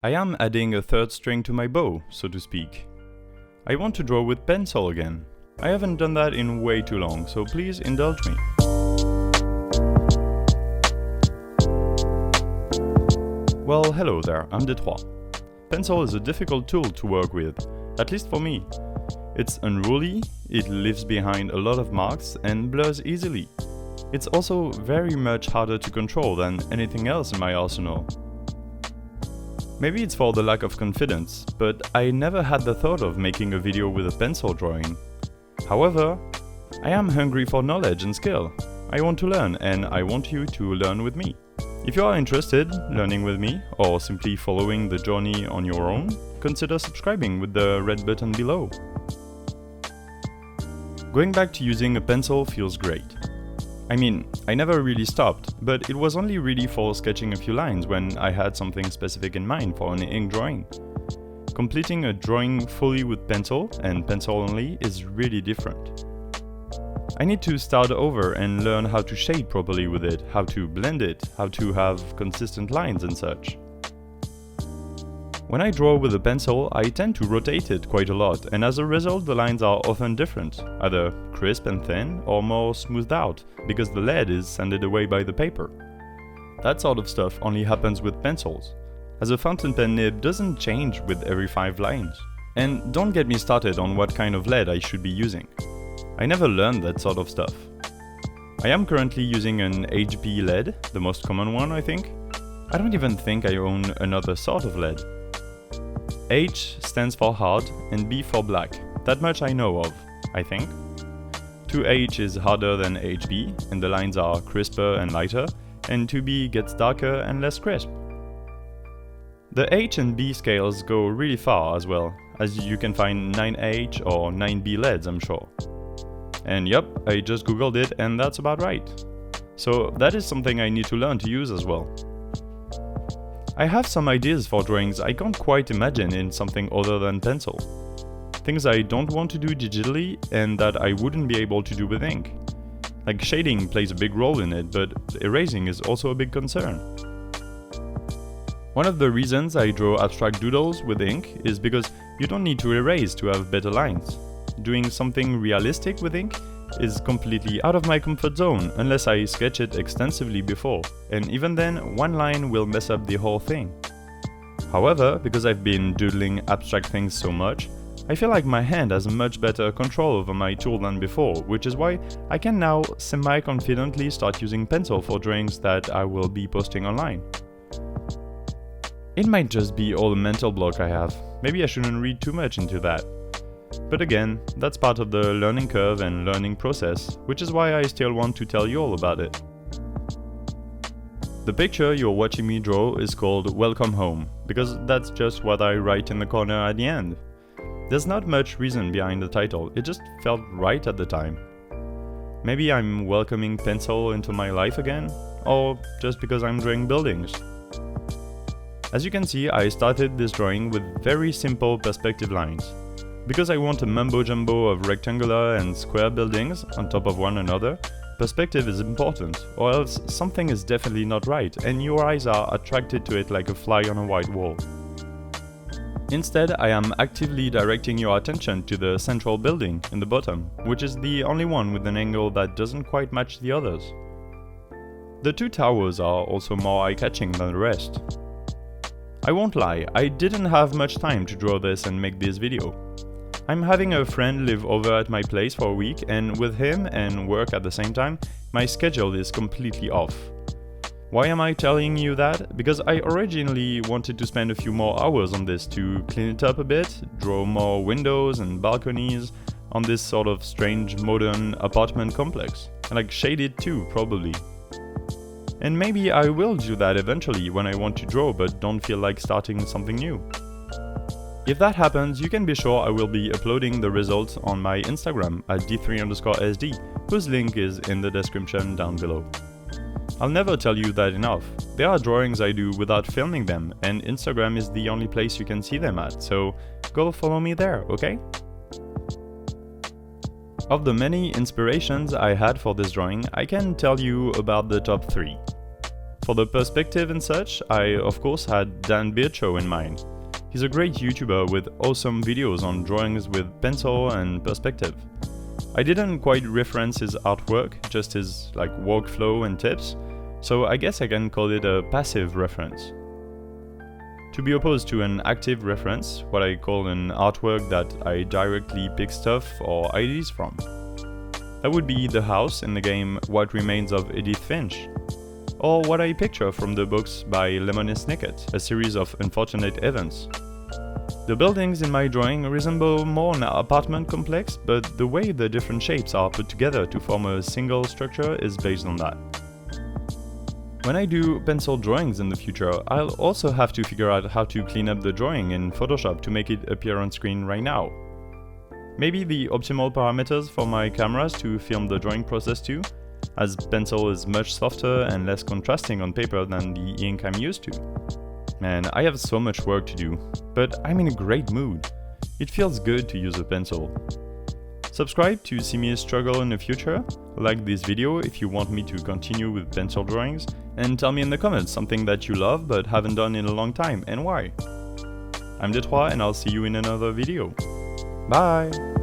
I am adding a third string to my bow, so to speak. I want to draw with pencil again. I haven't done that in way too long, so please indulge me. Well, hello there, I'm Detroit. Pencil is a difficult tool to work with, at least for me. It's unruly, it leaves behind a lot of marks and blurs easily. It's also very much harder to control than anything else in my arsenal. Maybe it's for the lack of confidence, but I never had the thought of making a video with a pencil drawing. However, I am hungry for knowledge and skill. I want to learn, and I want you to learn with me. If you are interested in learning with me, or simply following the journey on your own, consider subscribing with the red button below. Going back to using a pencil feels great. I mean, I never really stopped, but it was only really for sketching a few lines when I had something specific in mind for an ink drawing. Completing a drawing fully with pencil, and pencil only, is really different. I need to start over and learn how to shade properly with it, how to blend it, how to have consistent lines and such. When I draw with a pencil, I tend to rotate it quite a lot, and as a result the lines are often different, either crisp and thin or more smoothed out, because the lead is sanded away by the paper. That sort of stuff only happens with pencils, as a fountain pen nib doesn't change with every 5 lines. And don't get me started on what kind of lead I should be using. I never learned that sort of stuff. I am currently using an HB lead, the most common one I think. I don't even think I own another sort of lead. H stands for hard and B for black, that much I know of, I think. 2H is harder than HB and the lines are crisper and lighter, and 2B gets darker and less crisp. The H and B scales go really far as well, as you can find 9H or 9B LEDs, I'm sure. And yep, I just googled it and that's about right. So that is something I need to learn to use as well. I have some ideas for drawings I can't quite imagine in something other than pencil. Things I don't want to do digitally and that I wouldn't be able to do with ink. Like shading plays a big role in it, but erasing is also a big concern. One of the reasons I draw abstract doodles with ink is because you don't need to erase to have better lines. Doing something realistic with ink is completely out of my comfort zone unless I sketch it extensively before, and even then one line will mess up the whole thing. However, because I've been doodling abstract things so much, I feel like my hand has much better control over my tool than before, which is why I can now semi-confidently start using pencil for drawings that I will be posting online. It might just be all the mental block I have, maybe I shouldn't read too much into that. But again, that's part of the learning curve and learning process, which is why I still want to tell you all about it. The picture you're watching me draw is called Welcome Home, because that's just what I write in the corner at the end. There's not much reason behind the title, it just felt right at the time. Maybe I'm welcoming pencil into my life again, or just because I'm drawing buildings. As you can see, I started this drawing with very simple perspective lines. Because I want a mumbo-jumbo of rectangular and square buildings on top of one another, perspective is important, or else something is definitely not right and your eyes are attracted to it like a fly on a white wall. Instead, I am actively directing your attention to the central building in the bottom, which is the only one with an angle that doesn't quite match the others. The 2 towers are also more eye-catching than the rest. I won't lie, I didn't have much time to draw this and make this video. I'm having a friend live over at my place for a week, and with him and work at the same time, my schedule is completely off. Why am I telling you that? Because I originally wanted to spend a few more hours on this to clean it up a bit, draw more windows and balconies on this sort of strange modern apartment complex, and like shade it too, probably. And maybe I will do that eventually when I want to draw but don't feel like starting something new. If that happens, you can be sure I will be uploading the results on my Instagram at d3_sd, whose link is in the description down below. I'll never tell you that enough. There are drawings I do without filming them, and Instagram is the only place you can see them at, so go follow me there, okay? Of the many inspirations I had for this drawing, I can tell you about the top 3. For the perspective and such, I of course had Dan Birchow in mind. He's a great YouTuber with awesome videos on drawings with pencil and perspective. I didn't quite reference his artwork, just his workflow and tips, so I guess I can call it a passive reference. To be opposed to an active reference, what I call an artwork that I directly pick stuff or ideas from. That would be the house in the game What Remains of Edith Finch, or what I picture from the books by Lemony Snicket, a series of unfortunate events. The buildings in my drawing resemble more an apartment complex, but the way the different shapes are put together to form a single structure is based on that. When I do pencil drawings in the future, I'll also have to figure out how to clean up the drawing in Photoshop to make it appear on screen right now. Maybe the optimal parameters for my cameras to film the drawing process too, as pencil is much softer and less contrasting on paper than the ink I'm used to. Man, I have so much work to do, but I'm in a great mood. It feels good to use a pencil. Subscribe to see me struggle in the future, like this video if you want me to continue with pencil drawings, and tell me in the comments something that you love but haven't done in a long time and why. I'm Detroit and I'll see you in another video. Bye!